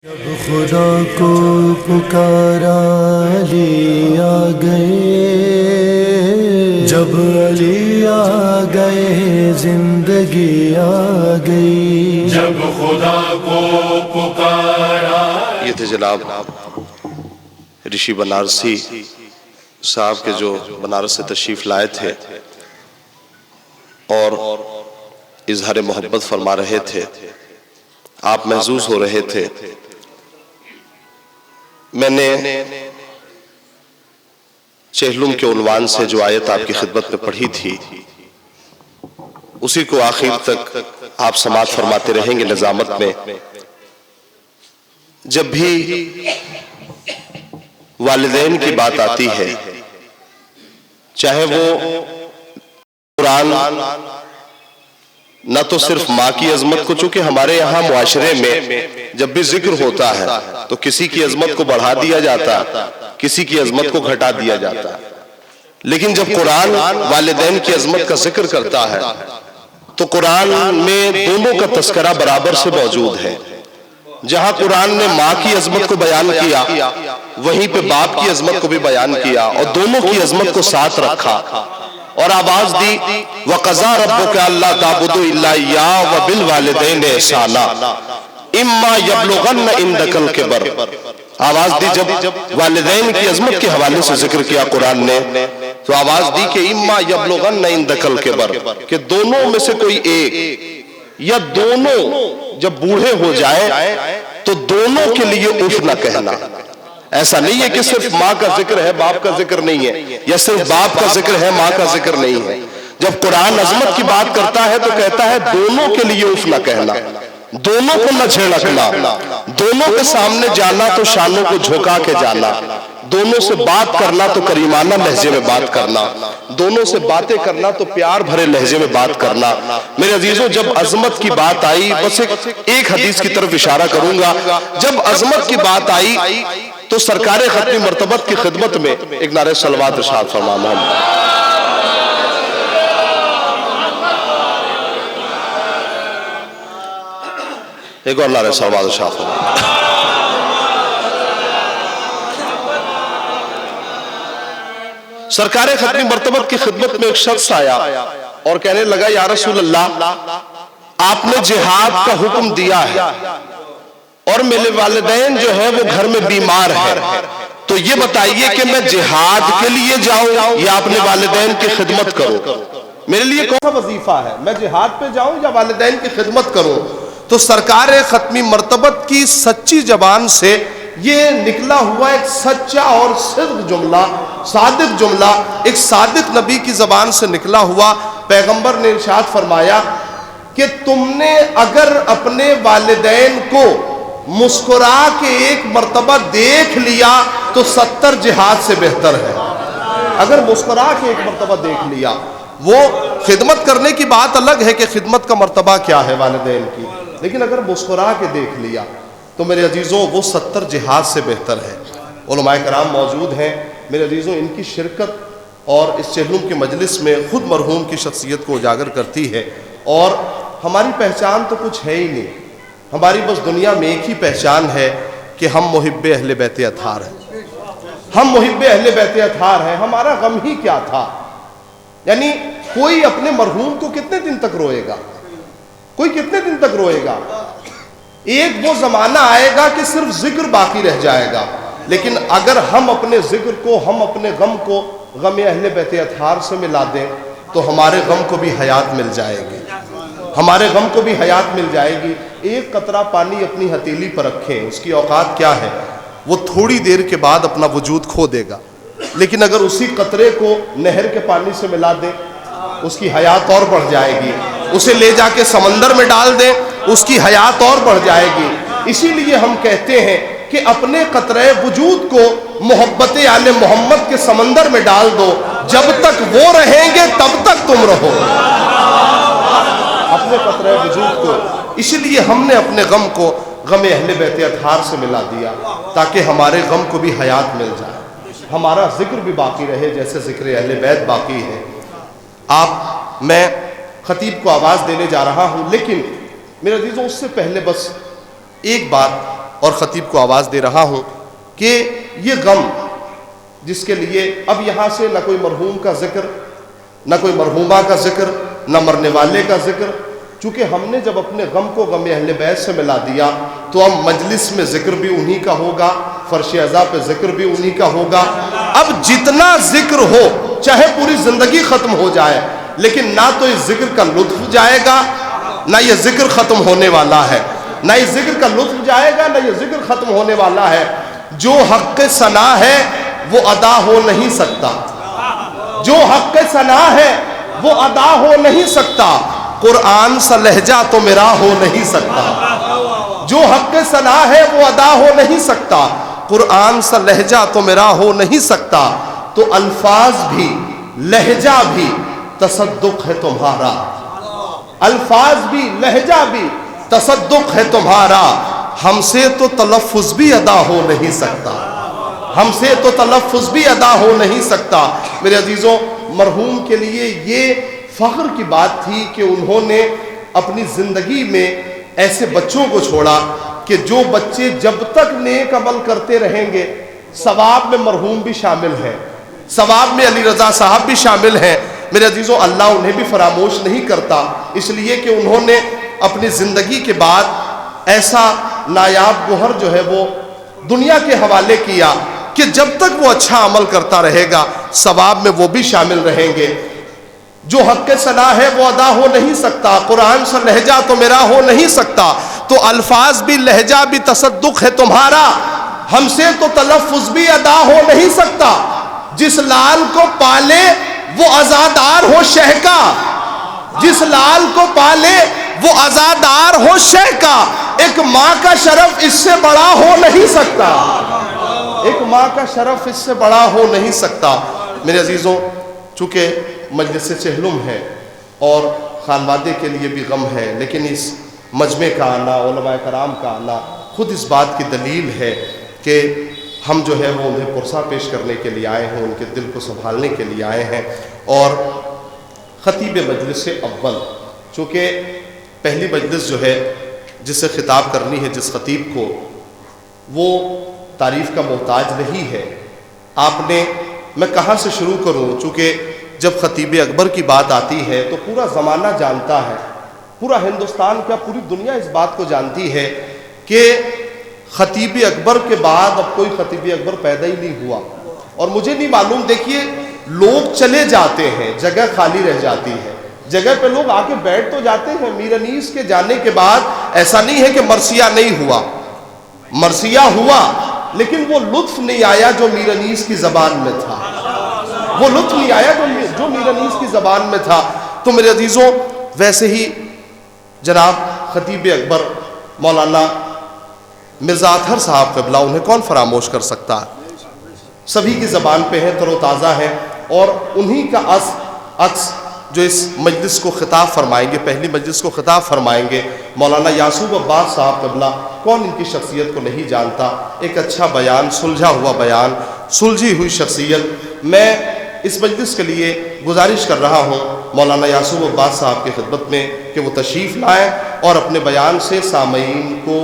جب خدا کو پکارا علی آ گئے، جب علی آ گئے زندگی آ گئی، جب خدا کو پکارا۔ یہ تھے جناب رشی بنارسی صاحب کے جو بنارس سے تشریف لائے تھے اور اظہار محبت فرما رہے تھے، آپ محظوظ ہو رہے تھے۔ میں نے چہلم کے عنوان سے جو آیت آپ کی خدمت میں پڑھی تھی، اسی کو آخر تک آپ سماعت فرماتے رہیں گے نظامت میں۔ جب بھی والدین کی بات آتی ہے، چاہے وہ قرآن نہ تو صرف ماں کی عظمت کو، چونکہ ہمارے یہاں معاشرے میں جب بھی ذکر ہوتا ہے تو کسی کی عظمت کو بڑھا دیا جاتا، کسی کی عظمت کو گھٹا دیا جاتا، لیکن جب قرآن والدین کی عظمت کا ذکر کرتا ہے تو قرآن میں دونوں کا تذکرہ برابر سے موجود ہے۔ جہاں قرآن نے ماں کی عظمت کو بیان کیا، وہیں پہ باپ کی عظمت کو بھی بیان کیا اور دونوں کی عظمت کو ساتھ رکھا اور آواز دی وَقَضَىٰ رَبُّكَ أَلَّا تَعْبُدُوا إِلَّا إِيَّاهُ وَبِالْوَالِدَيْنِ إِحْسَانًا إِمَّا يَبْلُغَنَّ عِندَكَ الْكِبَرَ۔ آواز دی جب والدین کی عظمت کے حوالے سے ذکر کیا قرآن نے، تو آواز دی کہ إِمَّا يَبْلُغَنَّ عِندَكَ الْكِبَرَ، کہ دونوں میں سے کوئی ایک یا دونوں جب بوڑھے ہو جائے تو دونوں کے لیے اف نہ کہنا۔ ایسا نہیں ہے کہ صرف ماں کا ذکر ہے باپ کا ذکر نہیں ہے، یا صرف باپ کا ذکر ہے ماں کا ذکر نہیں ہے۔ جب قرآن عظمت کی بات کرتا ہے تو کہتا ہے دونوں کے لیے اف نہ کہنا، دونوں کو نہ جھڑکنا، دونوں کے سامنے جانا تو شانوں کو جھکا کے جانا، دونوں سے بات کرنا تو کریمانہ لہجے میں بات کرنا، دونوں سے باتیں کرنا تو پیار بھرے لہجے میں بات کرنا۔ میرے عزیزوں، جب عظمت کی بات آئی، بس ایک حدیث کی طرف اشارہ کروں گا، جب عظمت کی بات آئی تو سرکار ختمی مرتبت کی خدمت میں ایک نعرہ صلوات ارشاد فرما محمد۔ ایک اور نعرہ صلوات ارشاد فرما۔ سرکار ختمی مرتبت کی خدمت میں ایک شخص آیا اور کہنے لگا یا رسول اللہ، آپ نے جہاد کا حکم دیا ہے اور میرے والدین جو ہے وہ گھر میں بیمار ہے، تو یہ بتائیے کہ میں جہاد کے لیے جاؤں یا اپنے والدین کی خدمت کروں؟ میرے لیے کون سا وظیفہ ہے، میں جہاد پہ جاؤں یا والدین کی خدمت کروں؟ تو سرکار ختمی مرتبت کی سچی زبان سے یہ نکلا ہوا ایک سچا اور صدق جملہ، صادق جملہ، ایک صادق نبی کی زبان سے نکلا ہوا، پیغمبر نے ارشاد فرمایا کہ تم نے اگر اپنے والدین کو مسکرا کے ایک مرتبہ دیکھ لیا تو 70 جہاد سے بہتر ہے۔ اگر مسکرا کے ایک مرتبہ دیکھ لیا، وہ خدمت کرنے کی بات الگ ہے کہ خدمت کا مرتبہ کیا ہے والدین کی، لیکن اگر مسکرا کے دیکھ لیا تو میرے عزیزوں وہ 70 جہاد سے بہتر ہے۔ علماء کرام موجود ہیں میرے عزیزوں، ان کی شرکت اور اس چہلم کے مجلس میں خود مرحوم کی شخصیت کو اجاگر کرتی ہے، اور ہماری پہچان تو کچھ ہے ہی نہیں، ہماری بس دنیا میں ایک ہی پہچان ہے کہ ہم محب اہل بیت اطہار ہیں، ہم محب اہل بیت اطہار ہیں۔ ہمارا غم ہی کیا تھا، یعنی کوئی اپنے مرحوم کو کتنے دن تک روئے گا، کوئی کتنے دن تک روئے گا؟ ایک وہ زمانہ آئے گا کہ صرف ذکر باقی رہ جائے گا، لیکن اگر ہم اپنے ذکر کو، ہم اپنے غم کو غم اہل بیت اطہار سے ملا دیں تو ہمارے غم کو بھی حیات مل جائے گی، ہمارے غم کو بھی حیات مل جائے گی۔ ایک قطرہ پانی اپنی ہتھیلی پر رکھیں، اس کی اوقات کیا ہے؟ وہ تھوڑی دیر کے بعد اپنا وجود کھو دے گا، لیکن اگر اسی قطرے کو نہر کے پانی سے ملا دیں اس کی حیات اور بڑھ جائے گی، اسے لے جا کے سمندر میں ڈال دیں اس کی حیات اور بڑھ جائے گی۔ اسی لیے ہم کہتے ہیں کہ اپنے قطرے وجود کو محبت آل محمد کے سمندر میں ڈال دو، جب تک وہ رہیں گے تب تک تم رہو، اپنے قطرے وجود کو۔ اسی لیے ہم نے اپنے غم کو غم اہل بیت اطہار سے ملا دیا تاکہ ہمارے غم کو بھی حیات مل جائے، ہمارا ذکر بھی باقی رہے جیسے ذکر اہل بیت باقی ہے۔ میں خطیب کو آواز دینے جا رہا ہوں، لیکن میرے عزیزوں اس سے پہلے بس ایک بات اور خطیب کو آواز دے رہا ہوں کہ یہ غم جس کے لیے اب یہاں سے نہ کوئی مرحوم کا ذکر، نہ کوئی مرحومہ کا ذکر، نہ مرنے والے کا ذکر، چونکہ ہم نے جب اپنے غم کو غم اہل بیت سے ملا دیا تو اب مجلس میں ذکر بھی انہی کا ہوگا، فرش عزا پہ ذکر بھی انہی کا ہوگا۔ اب جتنا ذکر ہو چاہے پوری زندگی ختم ہو جائے، لیکن نہ تو اس ذکر کا لطف جائے گا، نہ یہ ذکر ختم ہونے والا ہے، نہ اس ذکر کا لطف جائے گا، نہ یہ ذکر ختم ہونے والا ہے۔ جو حق ثنا ہے وہ ادا ہو نہیں سکتا، جو حق ثنا ہے وہ ادا ہو نہیں سکتا، قرآن سا لہجہ تو میرا ہو نہیں سکتا۔ جو حق ثنا ہے وہ ادا ہو نہیں سکتا، قرآن سا لہجہ تو میرا ہو نہیں سکتا، تو الفاظ بھی لہجہ بھی تصدق ہے تمہارا، الفاظ بھی لہجہ بھی تصدق ہے تمہارا، ہم سے تو تلفظ بھی ادا ہو نہیں سکتا، ہم سے تو تلفظ بھی ادا ہو نہیں سکتا۔ میرے عزیزوں، مرحوم کے لیے یہ فخر کی بات تھی کہ انہوں نے اپنی زندگی میں ایسے بچوں کو چھوڑا کہ جو بچے جب تک نیک عمل کرتے رہیں گے ثواب میں مرحوم بھی شامل ہے، ثواب میں علی رضا صاحب بھی شامل ہیں۔ میرے عزیزوں، اللہ انہیں بھی فراموش نہیں کرتا، اس لیے کہ انہوں نے اپنی زندگی کے بعد ایسا نایاب گوہر جو ہے وہ دنیا کے حوالے کیا کہ جب تک وہ اچھا عمل کرتا رہے گا ثواب میں وہ بھی شامل رہیں گے۔ جو حق ثنا ہے وہ ادا ہو نہیں سکتا، قرآن سے لہجہ تو میرا ہو نہیں سکتا، تو الفاظ بھی لہجہ بھی تصدق ہے تمہارا، ہم سے تو تلفظ بھی ادا ہو نہیں سکتا۔ جس لال کو پالے وہ عزادار ہو شہ کا، جس لال کو پالے وہ عزادار ہو شہ کا، ایک ماں کا شرف اس سے بڑا ہو نہیں سکتا، ایک ماں کا شرف اس سے بڑا ہو نہیں سکتا۔ میرے عزیزوں، چونکہ مجلس چہلم ہے اور خانوادے کے لیے بھی غم ہے، لیکن اس مجمع کا آنا، علماء کرام کا آنا خود اس بات کی دلیل ہے کہ ہم جو ہے وہ انہیں پرسہ پیش کرنے کے لیے آئے ہیں، ان کے دل کو سنبھالنے کے لیے آئے ہیں۔ اور خطیب مجلس اول، چونکہ پہلی مجلس جو ہے جسے خطاب کرنی ہے جس خطیب کو، وہ تعریف کا محتاج نہیں ہے۔ آپ نے، میں کہاں سے شروع کروں، چونکہ جب خطیب اکبر کی بات آتی ہے تو پورا زمانہ جانتا ہے، پورا ہندوستان کیا پوری دنیا اس بات کو جانتی ہے کہ خطیب اکبر کے بعد اب کوئی خطیب اکبر پیدا ہی نہیں ہوا۔ اور مجھے نہیں معلوم، دیکھیے لوگ چلے جاتے ہیں، جگہ خالی رہ جاتی ہے، جگہ پہ لوگ آ کے بیٹھ تو جاتے ہیں۔ میر انیس کے جانے کے بعد ایسا نہیں ہے کہ مرثیہ نہیں ہوا، مرثیہ ہوا، لیکن وہ لطف نہیں آیا جو میر انیس کی زبان میں تھا، وہ لطف نہیں آیا جو میر انیس کی زبان میں تھا۔ تو میرے عزیزوں، ویسے ہی جناب خطیب اکبر مولانا مرزا اطہر صاحب قبلہ، انہیں کون فراموش کر سکتا ہے، سبھی کی زبان پہ ہیں، تر و تازہ ہیں، اور انہی کا عکس جو اس مجلس کو خطاب فرمائیں گے، پہلی مجلس کو خطاب فرمائیں گے، مولانا یعصوب عباس صاحب قبلہ، کون ان کی شخصیت کو نہیں جانتا، ایک اچھا بیان، سلجھا ہوا بیان، سلجھی ہوئی شخصیت۔ میں اس مجلس کے لیے گزارش کر رہا ہوں مولانا یعصوب عباس صاحب کی خدمت میں کہ وہ تشریف لائیں اور اپنے بیان سے سامعین کو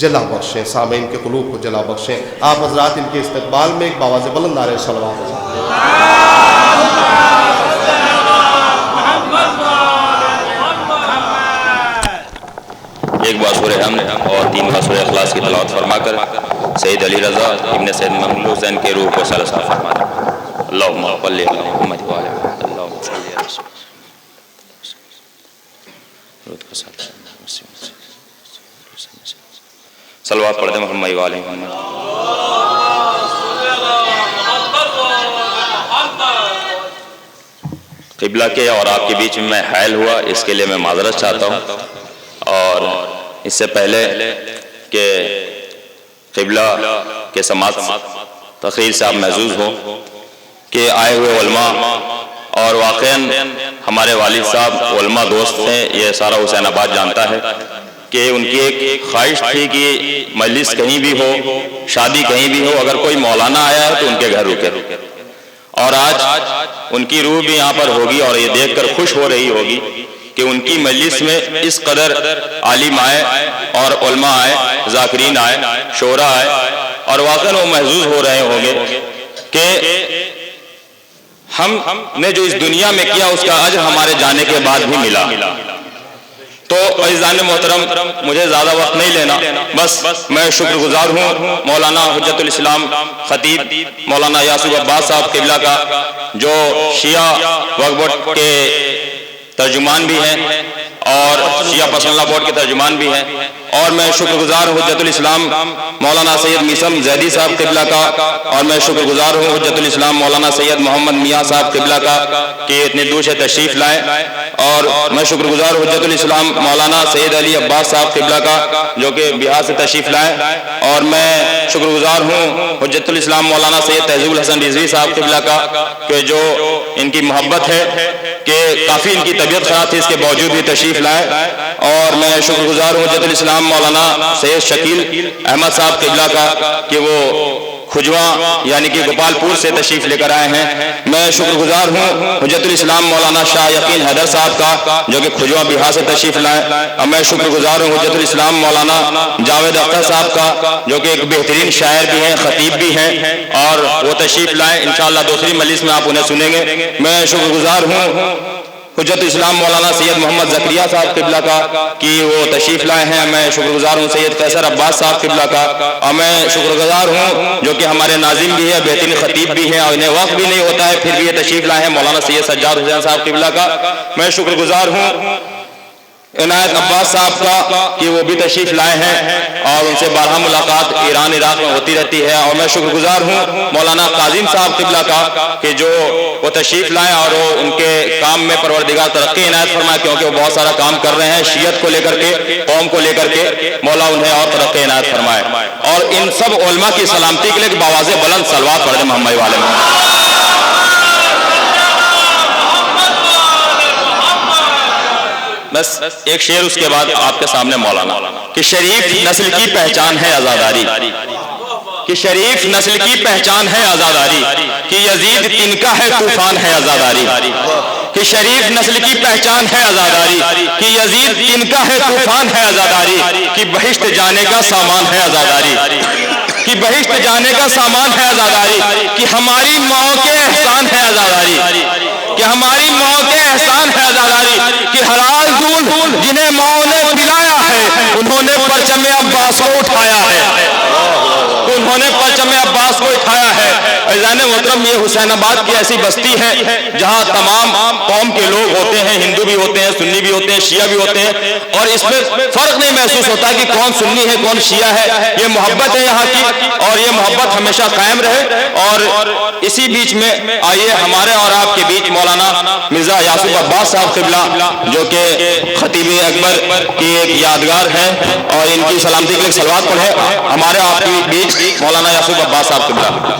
جلا بخشیں، سامعین کے قلوب کو جلا بخشیں۔ آپ حضرات ان کے استقبال میں ایک باواز بلند نعرہ صلوات ہو۔ ایک بار سورہ حمد اور 3 بار سورہ اخلاص کی تلاوت فرما کر سید علی رضا ابن سید محمود حسین کے روح کو صلوات فرما دیں۔ اللہم صلی علی محمد و علی محمد، اللہم صلی علی رسول صلوات پڑھ دیں محمد و علی محمد۔ قبلہ کے اور آپ کے بیچ میں حائل ہوا، اس کے لیے میں معذرت چاہتا ہوں، اور اس سے پہلے کہ قبلہ کے سماعت تقریر سے آپ محظوظ ہوں کہ آئے ہوئے علماء، اور واقعاً ہمارے والد صاحب علماء دوست ہیں، یہ سارا حسین آباد جانتا ہے کہ ان کی ایک خواہش تھی کہ مجلس کہیں بھی ہو، شادی کہیں بھی ہو، اگر کوئی مولانا آیا ہے تو ان کے گھر رکے، اور آج ان کی روح بھی یہاں پر ہوگی اور یہ دیکھ کر خوش ہو رہی ہوگی کہ ان کی مجلس میں اس قدر عالم آئے اور علماء آئے، ذاکرین آئے، شعراء آئے، اور واقعاً وہ محظوظ ہو رہے ہوں گے کہ ہم نے جو اس دنیا میں کیا اس کا اجر ہمارے جانے کے بعد بھی ملا۔ تو عزیزان محترم، مجھے زیادہ وقت نہیں لینا، بس میں شکر گزار ہوں مولانا حجت الاسلام خطیب مولانا یعصوب عباس صاحب قبلہ کا، جو شیعہ وقف بورڈ کے ترجمان بھی ہیں اور شیعہ پسند بورڈ کے ترجمان بھی ہیں، اور میں شکر گزار ہوں حجت الاسلام مولانا سید میثم زیدی صاحب قبلہ کا، اور میں شکر گزار ہوں حجت الاسلام مولانا سید محمد میاں صاحب قبلہ کا کہ اتنے دور سے تشریف لائیں، اور میں شکر گزار ہوں حجت الاسلام مولانا سید علی عباس صاحب قبلہ کا جو کہ بہار سے تشریف لائیں، اور میں شکر گزار ہوں حجت الاسلام مولانا سید تہذیب الحسن رضوی صاحب قبلہ کا کہ جو ان کی محبت ہے کہ کافی ان کی طبیعت خراب تھی، اس کے باوجود بھی تشریف لائے، اور میں شکر گزار ہوں حجت الاسلام مولانا سید شکیل احمد صاحب قبلہ کا کہ وہ کھجواں یعنی کہ گوپال پور سے تشریف لے کر آئے ہیں۔ میں شکر گزار ہوں حجت الاسلام مولانا شاہ یقین حیدر صاحب کا جو کہ کھجواں بہار سے تشریف لائے، اور میں شکر گزار ہوں حجت الاسلام مولانا جاوید اختر صاحب کا جو کہ ایک بہترین شاعر بھی ہیں، خطیب بھی ہیں، اور وہ تشریف لائیں، انشاءاللہ دوسری مجلس میں آپ انہیں سنیں گے۔ میں شکر گزار ہوں حجت اسلام مولانا سید محمد زکریا صاحب قبلہ کا کہ وہ تشریف لائے ہیں۔ میں شکر گزار ہوں سید قیصر عباس صاحب قبلہ کا، اور میں شکر گزار ہوں جو کہ ہمارے ناظم بھی ہیں، بہترین خطیب بھی ہیں، اور انہیں وقت بھی نہیں ہوتا ہے پھر بھی یہ تشریف لائے ہیں، مولانا سید سجاد حسین صاحب قبلہ کا۔ میں شکر گزار ہوں عنایت عباس صاحب کا کہ وہ بھی تشریف لائے ہیں اور ان سے بارہا ملاقات ایران عراق میں ہوتی رہتی ہے، اور میں شکر گزار ہوں مولانا قاظم صاحب قبلہ کا کہ جو وہ تشریف لائیں اور وہ ان کے کام میں پروردگار ترقی عنایت فرمائے، کیونکہ وہ بہت سارا کام کر رہے ہیں شیعت کو لے کر کے، قوم کو لے کر کے، مولا انہیں اور ترقی عنایت فرمائے، اور ان سب علماء کی سلامتی کے لیے بآواز بلند صلوات پڑھ دیں محمد والے میں۔ بس ایک شعر اس کے بعد آپ کے سامنے مولانا کہ شریف نسل کی پہچان ہے عزاداری، کہ شریف نسل کی پہچان ہے عزاداری، کہ یزید ان کا ہے طوفان ہے عزاداری، کہ شریف نسل کی پہچان ہے عزاداری، کہ یزید ان کا ہے طوفان ہے عزاداری، کہ بہشت جانے کا سامان ہے عزاداری، کہ بہشت جانے کا سامان ہے عزاداری، کہ ہماری ماؤں کے احسان ہے عزاداری، کہ ہماری ماؤں کے احسان ہے عزاداری، کہ حلال دودھ جنہیں ماؤں نے پلایا ہے انہوں نے پرچم عباس کو اٹھایا ہے، انہوں نے پرچم عباس کو اٹھایا ہے۔ عزیزان محترم، یہ حسین آباد کی ایسی بستی ہے جہاں تمام قوم کے لوگ ہوتے ہیں، ہندو بھی ہوتے ہیں، سنی بھی ہوتے ہیں، شیعہ بھی ہوتے ہیں، اور اس میں فرق نہیں محسوس ہوتا کہ کون سنی ہے کون شیعہ ہے، یہ محبت ہے یہاں کی، اور یہ محبت ہمیشہ قائم رہے۔ اور اسی بیچ میں آئیے ہمارے اور آپ کے بیچ مولانا مرزا یعصوب عباس صاحب قبلہ جو کہ خطیب اکبر کی ایک یادگار ہے، اور ان کی سلامتی کے لیے صلوات پڑھے، ہمارے آپ کے بیچ مولانا یعصوب عباس صاحب قبلہ۔